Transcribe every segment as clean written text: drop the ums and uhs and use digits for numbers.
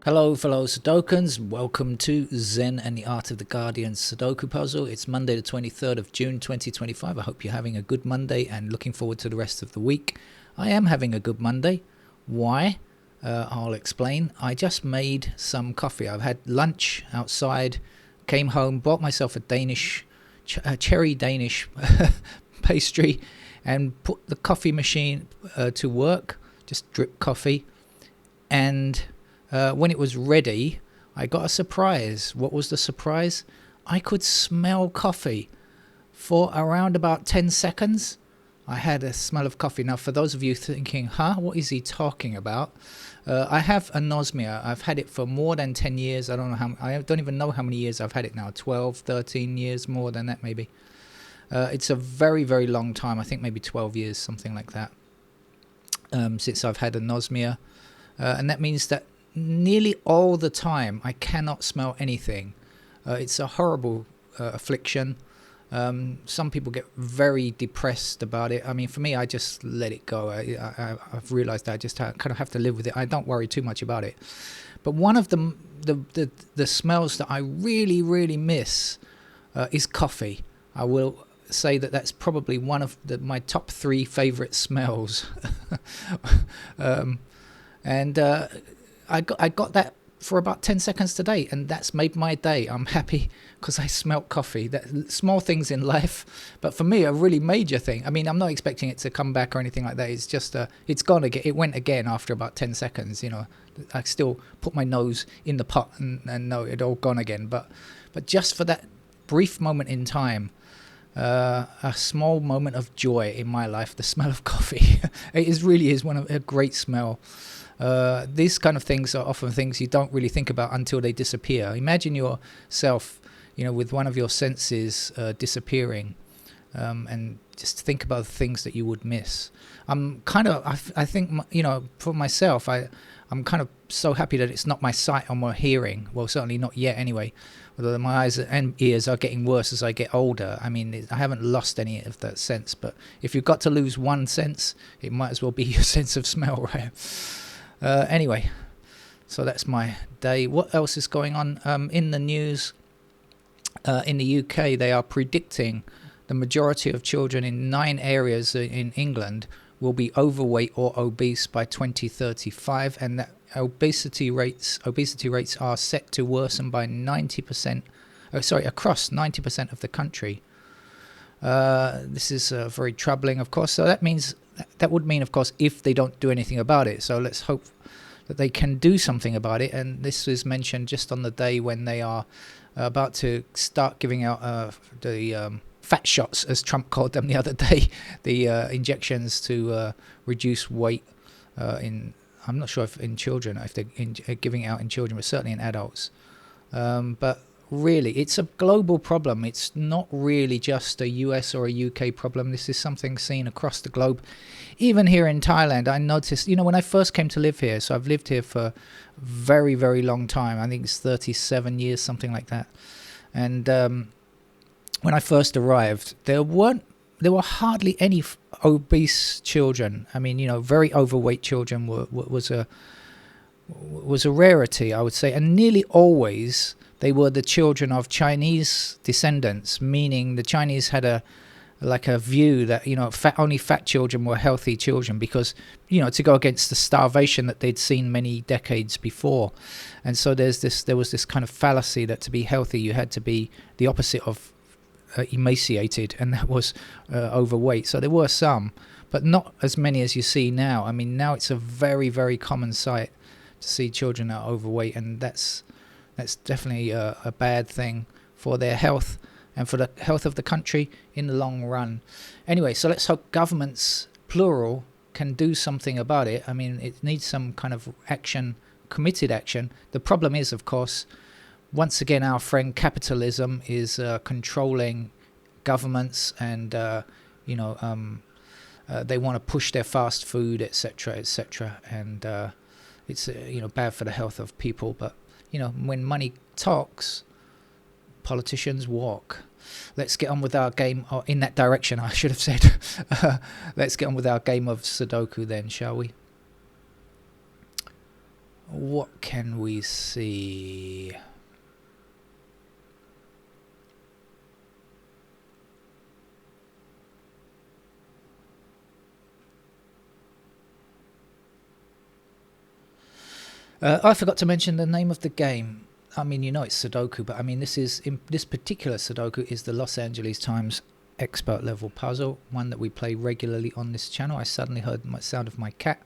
Hello fellow Sudokans, welcome to Zen and the Art of the Guardian Sudoku Puzzle. It's Monday the 23rd of June 2025. I hope you're having a good Monday and looking forward to the rest of the week. I am having a good Monday. Why? I'll explain. I just made some coffee. I've had lunch outside, came home, bought myself a cherry Danish pastry and put the coffee machine to work, just drip coffee, and when it was ready, I got a surprise. What was the surprise? I could smell coffee for around about 10 seconds. I had a smell of coffee. Now, for those of you thinking, what is he talking about? I have anosmia. I've had it for more than 10 years. I don't even know how many years I've had it now. 12, 13 years, more than that maybe. It's a very, very long time. I think maybe 12 years, something like that, since I've had anosmia. And that means that nearly all the time I cannot smell anything. It's a horrible affliction. Some people get very depressed about it. I mean, for me, I just let it go. I've realized that I just kind of have to live with it. I don't worry too much about it. But one of the smells that I really, really miss is coffee. I will say that that's probably one of my top 3 favorite smells. I got that for about 10 seconds today, and that's made my day. I'm happy because I smelt coffee. That small things in life, but for me, a really major thing. I mean, I'm not expecting it to come back or anything like that. It's just it's gone again. It went again after about 10 seconds. You know, I still put my nose in the pot and know it all gone again. But just for that brief moment in time, a small moment of joy in my life, the smell of coffee. Really is a great smell. These kind of things are often things you don't really think about until they disappear. Imagine yourself, with one of your senses disappearing, and just think about the things that you would miss. I think, for myself, I'm kind of so happy that it's not my sight or my hearing. Well, certainly not yet anyway. Although my eyes and ears are getting worse as I get older. I mean, I haven't lost any of that sense. But if you've got to lose one sense, it might as well be your sense of smell, right? Anyway, so that's my day. What else is going on in the news? In the UK, they are predicting the majority of children in 9 areas in England will be overweight or obese by 2035, and that obesity rates are set to worsen by 90%. Across 90% of the country. This is very troubling, of course. So that would mean, of course, if they don't do anything about it. So let's hope that they can do something about it. And this was mentioned just on the day when they are about to start giving out the fat shots, as Trump called them the other day, the injections to reduce weight I'm not sure if in children, if they're giving out in children, but certainly in adults. But really, it's a global problem. It's not really just a US or a UK problem. This is something seen across the globe. Even here in Thailand, I noticed, when I first came to live here, so I've lived here for a very, very long time. I think it's 37 years, something like that. And when I first arrived, there were hardly any obese children. I mean, very overweight children was a rarity, I would say, and nearly always they were the children of Chinese descendants, meaning the Chinese had a view that only fat children were healthy children because to go against the starvation that they'd seen many decades before. And so there was this kind of fallacy that to be healthy you had to be the opposite of emaciated, and that was overweight. So there were some, but not as many as you see now. I mean, now it's a very, very common sight to see children that are overweight, and that's definitely a bad thing for their health and for the health of the country in the long run. Anyway, so let's hope governments, plural, can do something about it. I mean, it needs some kind of action, committed action. The problem is, of course, once again, our friend capitalism is controlling governments, and they want to push their fast food, etc., etc., and it's bad for the health of people. But when money talks, politicians walk. Let's get on with our game, or in that direction, I should have said. Let's get on with our game of Sudoku then, shall we? What can we see? I forgot to mention the name of the game. I mean, you know it's Sudoku, but I mean this particular Sudoku is the Los Angeles Times expert level puzzle, one that we play regularly on this channel. I suddenly heard the sound of my cat.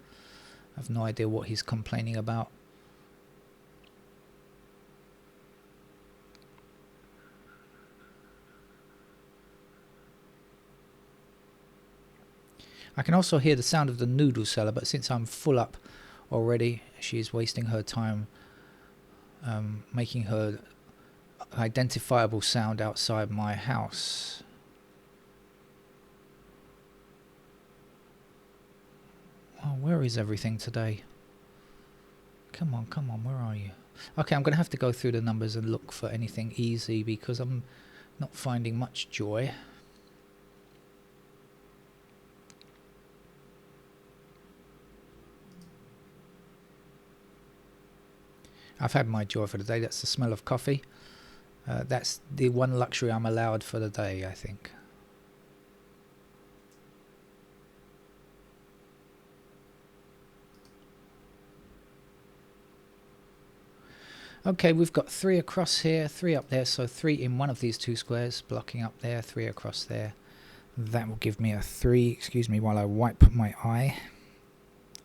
I have no idea what he's complaining about. I can also hear the sound of the noodle seller, but since I'm full up already, she's wasting her time making her identifiable sound outside my house. Oh, where is everything today? Come on, where are you? Okay, I'm going to have to go through the numbers and look for anything easy because I'm not finding much joy. I've had my joy for the day. That's the smell of coffee. That's the one luxury I'm allowed for the day, I think. Okay, we've got 3 across here, 3 up there, so 3 in one of these 2 squares, blocking up there, 3 across there. That will give me a 3, excuse me while I wipe my eye.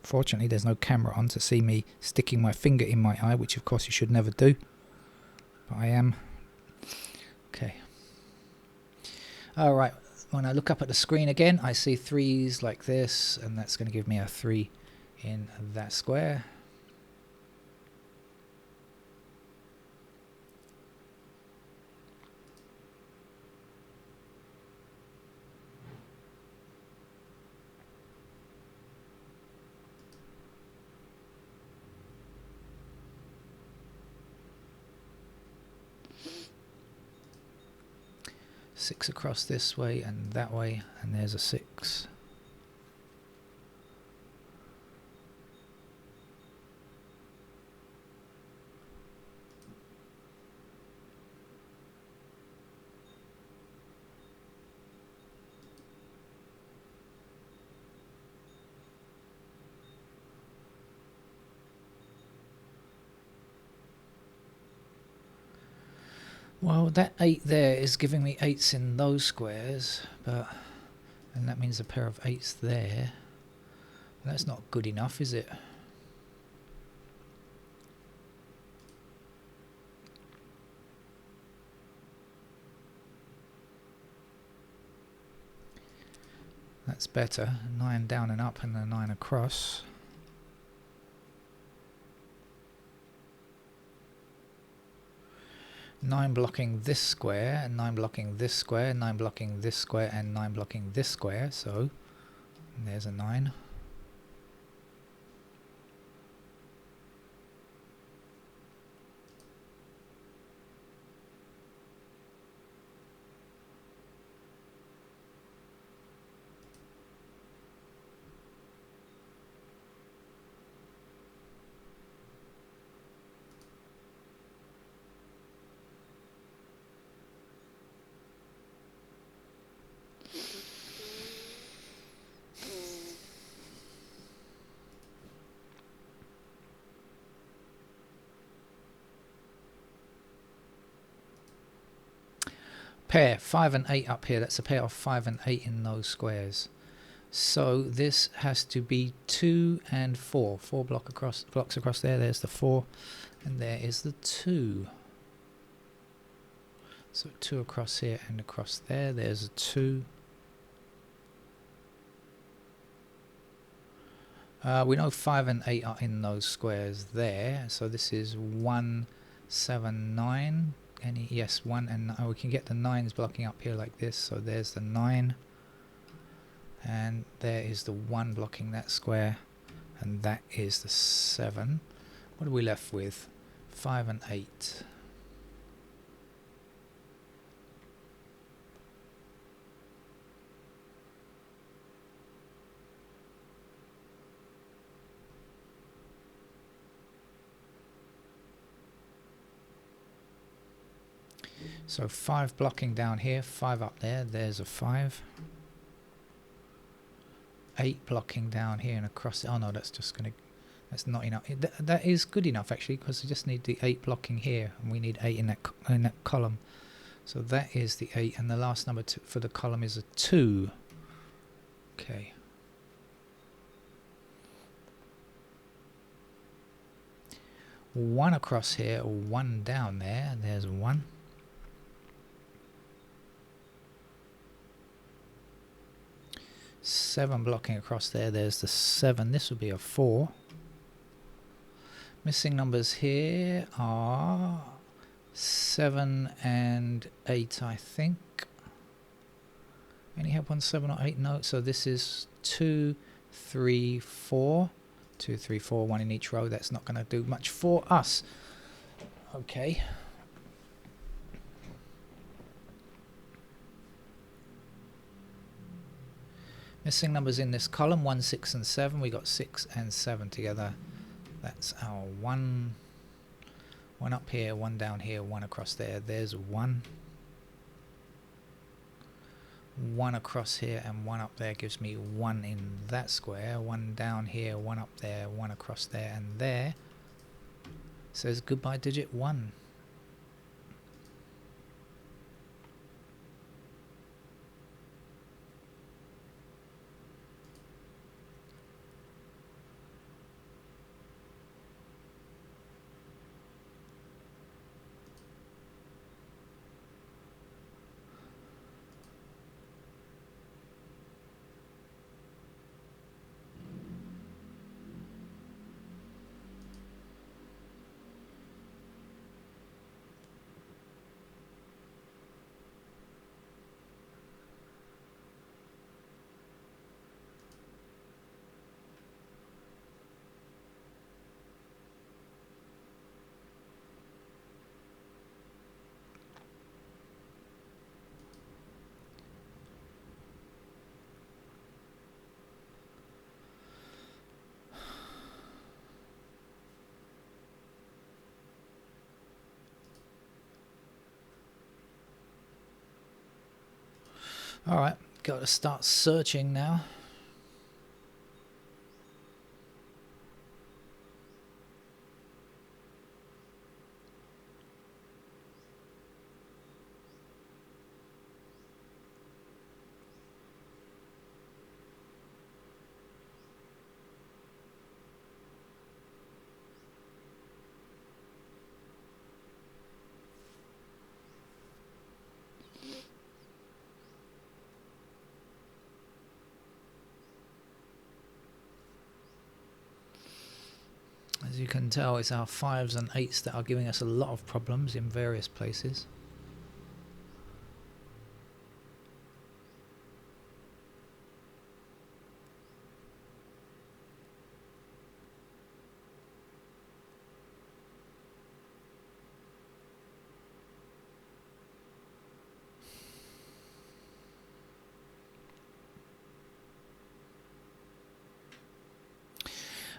Fortunately, there's no camera on to see me sticking my finger in my eye, which of course you should never do. But I am. Okay. Alright, when I look up at the screen again, I see 3s like this, and that's going to give me a 3 in that square. Six across this way and that way, and there's a 6. Well, that 8 there is giving me 8s in those squares, and that means a pair of 8s there. That's not good enough, is it? That's better. 9 down and up and a 9 across. Nine blocking this square, and 9 blocking this square, 9 blocking this square, and 9 blocking this square, so there's a 9. Pair 5 and 8 up here. That's a pair of 5 and 8 in those squares. So this has to be 2 and 4. 4 blocks across there. There's the 4, and there is the 2. So 2 across here and across there. There's a 2. We know 5 and 8 are in those squares there. So this is 1, 7, 9. Yes, 1 and we can get the 9s blocking up here like this. So there's the 9, and there is the 1 blocking that square, and that is the 7. What are we left with? 5 and 8. So 5 blocking down here, 5 up there, there's a 5. 8 blocking down here and across. Oh no, that's just going to, that's not enough. That is good enough actually, because we just need the 8 blocking here, and we need 8 in that column. So that is the 8, and the last number for the column is a 2. Okay. One across here, 1 down there, there's 1. Seven blocking across there, there's the 7. This would be a 4. Missing numbers here are 7 and 8, I think. Any have 1, 7 or 8? No. So this is 2, 3, 4. 2, 3, 4, 1 in each row. That's not going to do much for us. Okay. Missing numbers in this column, 1, 6 and 7. We got 6 and 7 together. That's our 1. 1 up here, 1 down here, 1 across there. There's 1. 1 across here and 1 up there gives me 1 in that square. 1 down here, 1 up there, 1 across there, and there says goodbye digit 1. Alright, got to start searching now. As you can tell, it's our 5s and 8s that are giving us a lot of problems in various places.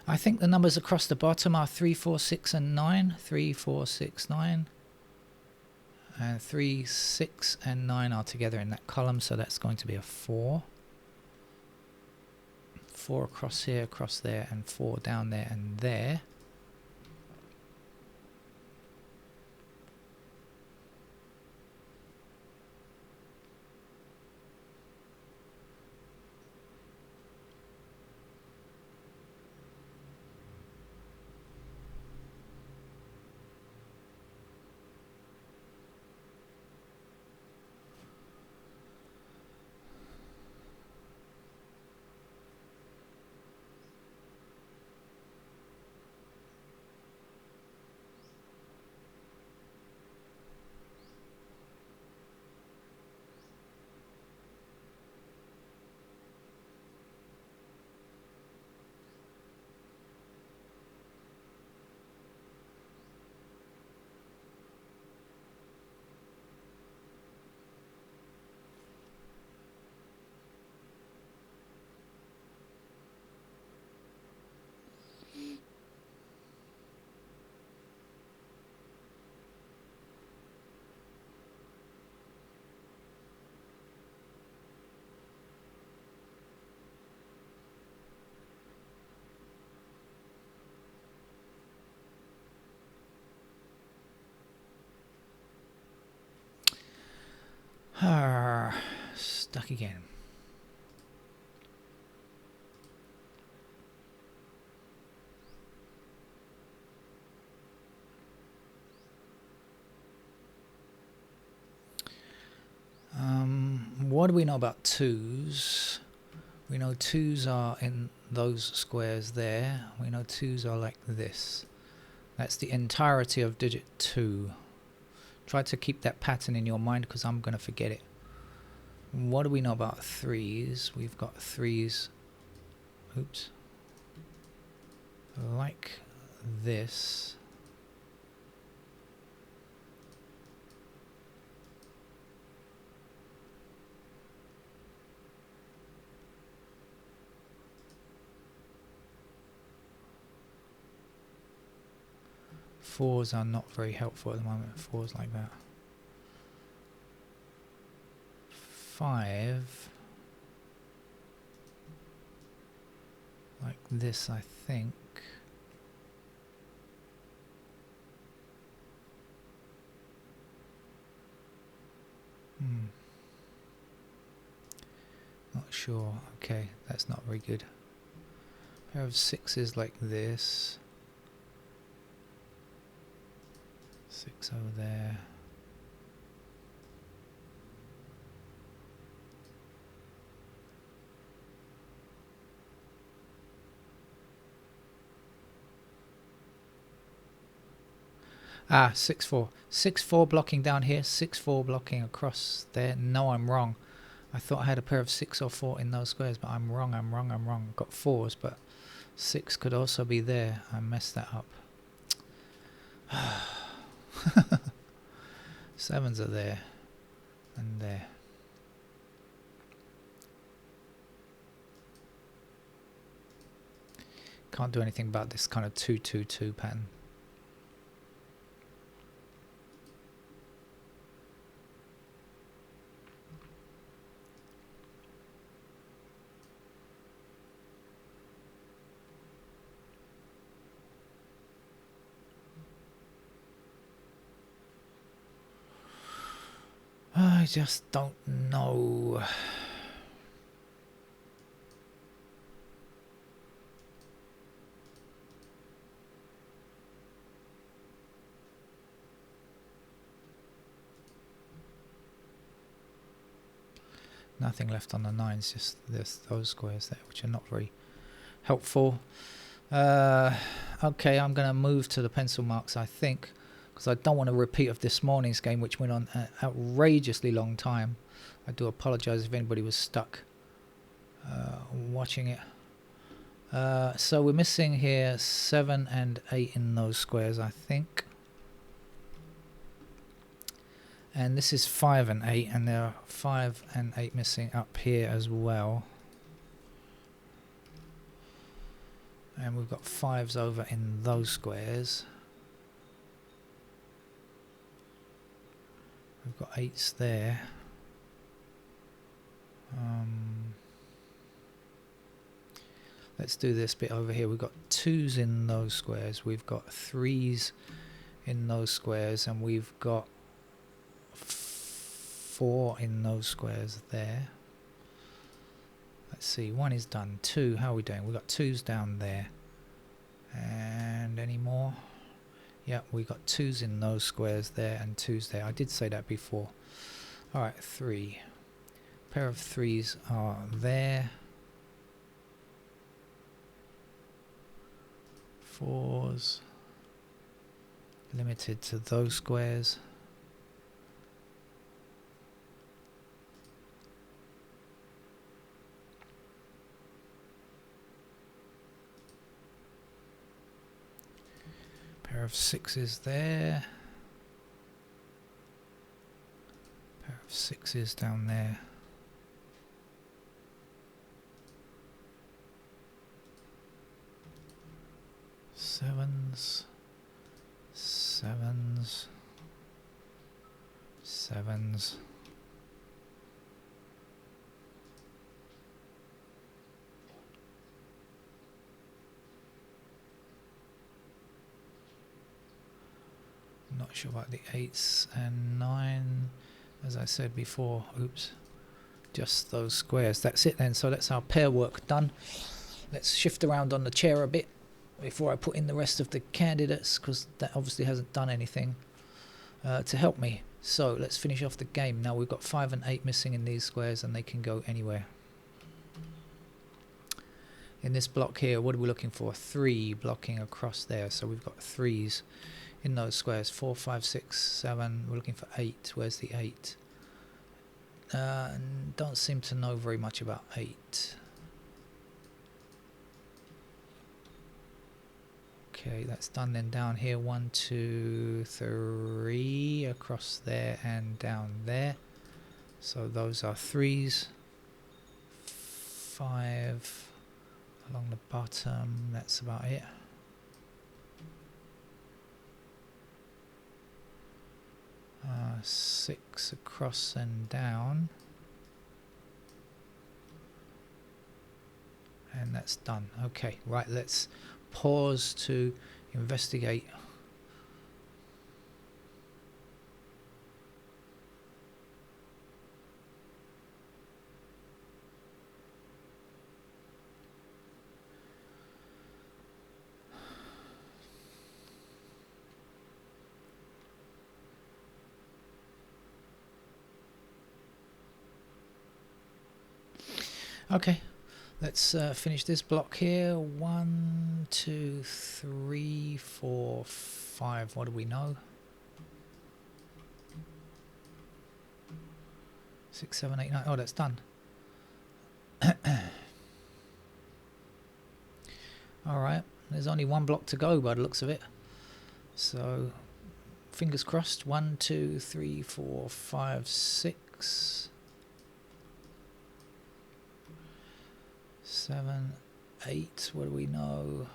I think the numbers across the bottom are 3, 4, 6 and 9. 3, 4, 6, 9. And 3, 6 and 9 are together in that column, so that's going to be a 4. 4 across here, across there, and 4 down there and there. Stuck again. What do we know about twos? We know twos are in those squares there. We know twos are like this. That's the entirety of digit 2. Try to keep that pattern in your mind because I'm going to forget it. What do we know about threes? We've got threes, oops, like this. Fours are not very helpful at the moment. Fours like that. 5 like this, I think. Not sure. Okay, that's not very good. Pair of sixes like this. 6 over there. Ah, 6-4. 6-4 blocking down here, 6-4 blocking across there. No, I'm wrong. I thought I had a pair of 6 or 4 in those squares, but I'm wrong. I've got 4s, but 6 could also be there. I messed that up. 7s are there and there. Can't do anything about this kind of 2-2-2 pattern. I just don't know. Nothing left on the 9s, just those squares there, which are not very helpful. Okay, I'm going to move to the pencil marks, I think, because I don't want a repeat of this morning's game, which went on an outrageously long time. I do apologise if anybody was stuck watching it. So we're missing here 7 and 8 in those squares, I think. And this is 5 and 8, and there are 5 and 8 missing up here as well. And we've got 5s over in those squares. We've got 8s there. Let's do this bit over here. We've got 2s in those squares. We've got 3s in those squares. And we've got 4 in those squares there. Let's see, 1 is done. 2, how are we doing? We've got 2s down there. And any more? Yeah, we got 2s in those squares there and 2s there. I did say that before. Alright, 3. Pair of 3s are there. 4s. Limited to those squares. Pair of 6s there. Pair of 6s down there. Sevens. Not sure about the 8s and 9. as I said before. Oops, just those squares. That's it then. So that's our pair work done. Let's shift around on the chair a bit before I put in the rest of the candidates, because that obviously hasn't done anything to help me. So let's finish off the game. Now we've got 5 and 8 missing in these squares, and they can go anywhere. In this block here, what are we looking for? 3 blocking across there. So we've got 3s in those squares. 4, 5, 6, 7. We're looking for 8. Where's the 8? Don't seem to know very much about 8. Okay, that's done. Then down here, 1, 2, 3 across there and down there. So those are 3s. 5 along the bottom. That's about it. Uh, 6 across and down. And that's done. Okay, right, let's pause to investigate. Okay. Let's finish this block here. 1, 2, 3, 4, 5. What do we know? 6, 7, 8, 9. Oh, that's done. Alright. There's only 1 block to go by the looks of it. So, fingers crossed. 1, 2, 3, 4, 5, 6. 7, 8, what do we know?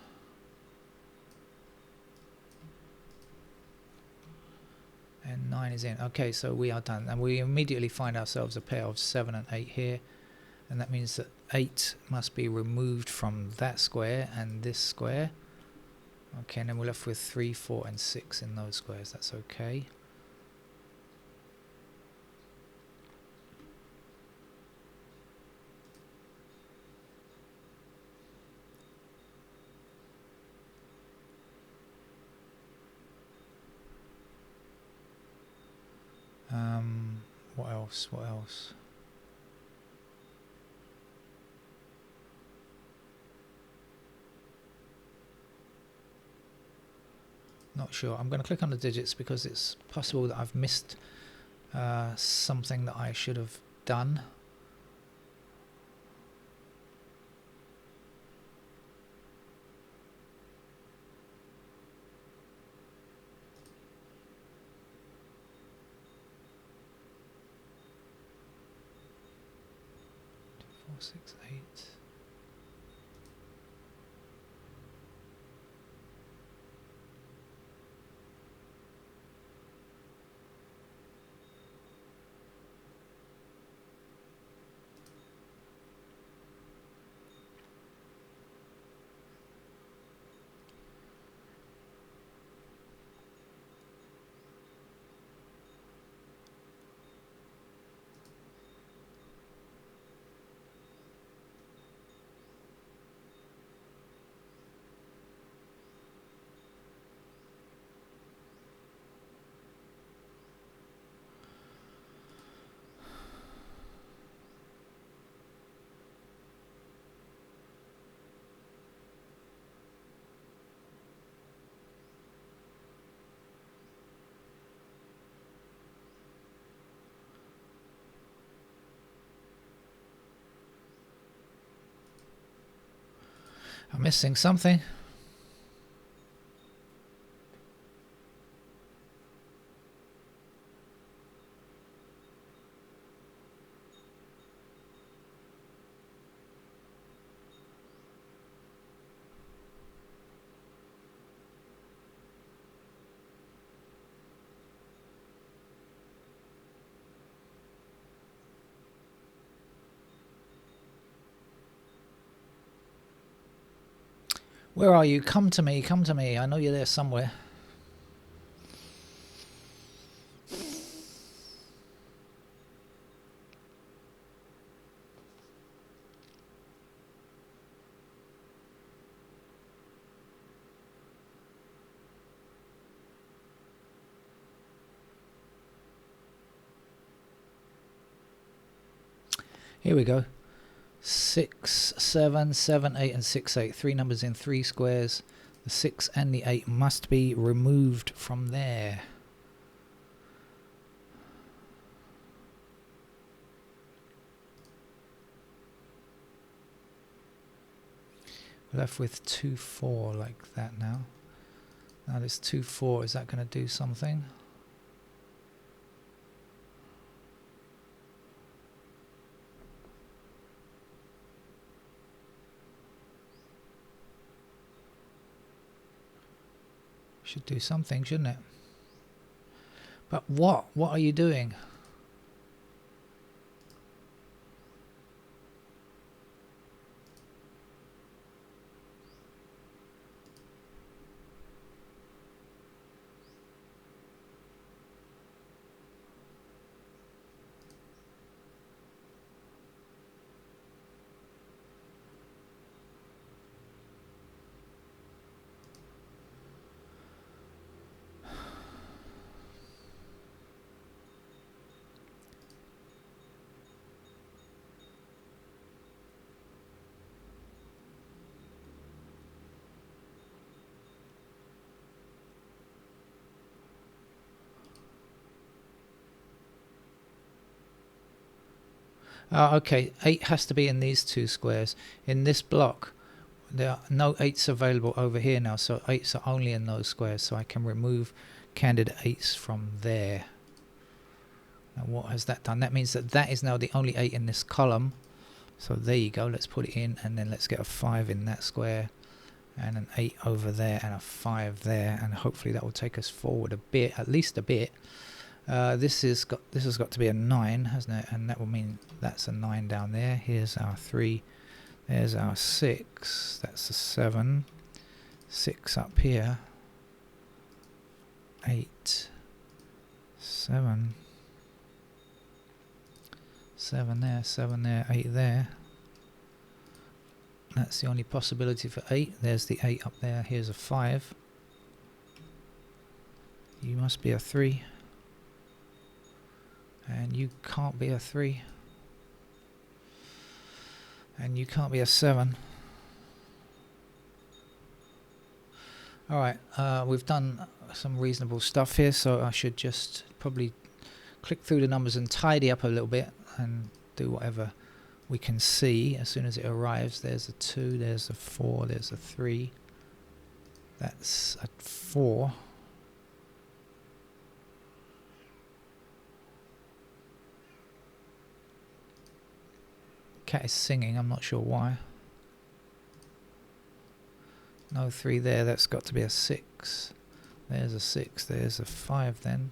And 9 is in. Okay, so we are done. And we immediately find ourselves a pair of 7 and 8 here. And that means that 8 must be removed from that square and this square. Okay, and then we're left with 3, 4, and 6 in those squares. That's okay. What else? What else? Not sure. I'm going to click on the digits because it's possible that I've missed something that I should have done. Four, 6, 8. I'm missing something. Where are you? Come to me, come to me. I know you're there somewhere. Here we go. 6, 7, 7, 8 and 6, 8. 3 numbers in 3 squares. The 6 and the 8 must be removed from there. Left with 2, 4 like that now. Now this 2, 4, is that going to do something? Should do something, shouldn't it? But what? What are you doing? Okay, 8 has to be in these 2 squares. In this block, there are no 8s available over here now, so 8s are only in those squares, so I can remove candidate 8s from there. Now what has that done? That means that that is now the only 8 in this column. So there you go, let's put it in, and then let's get a 5 in that square, and an 8 over there, and a 5 there, and hopefully that will take us forward a bit, at least a bit. This has got to be a 9, hasn't it? And that will mean that's a 9 down there. Here's our 3. There's our 6. That's a 7. 6 up here. 8. 7. 7 there. 7 there. 8 there. That's the only possibility for 8. There's the 8 up there. Here's a 5. You must be a 3. And you can't be a 3. And you can't be a 7. Alright, we've done some reasonable stuff here, so I should just probably click through the numbers and tidy up a little bit and do whatever we can see as soon as it arrives. There's a 2, there's a 4, there's a 3. That's a 4. Cat is singing, I'm not sure why. No 3 there, that's got to be a 6. There's a 6, there's a 5 then.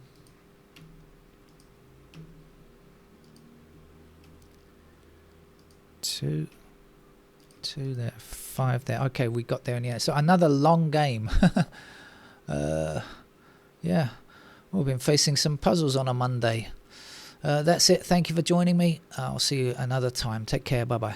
Two there, 5 there. Okay, we got there in the end. So another long game. Yeah, we've been facing some puzzles on a Monday. That's it. Thank you for joining me. I'll see you another time. Take care. Bye-bye.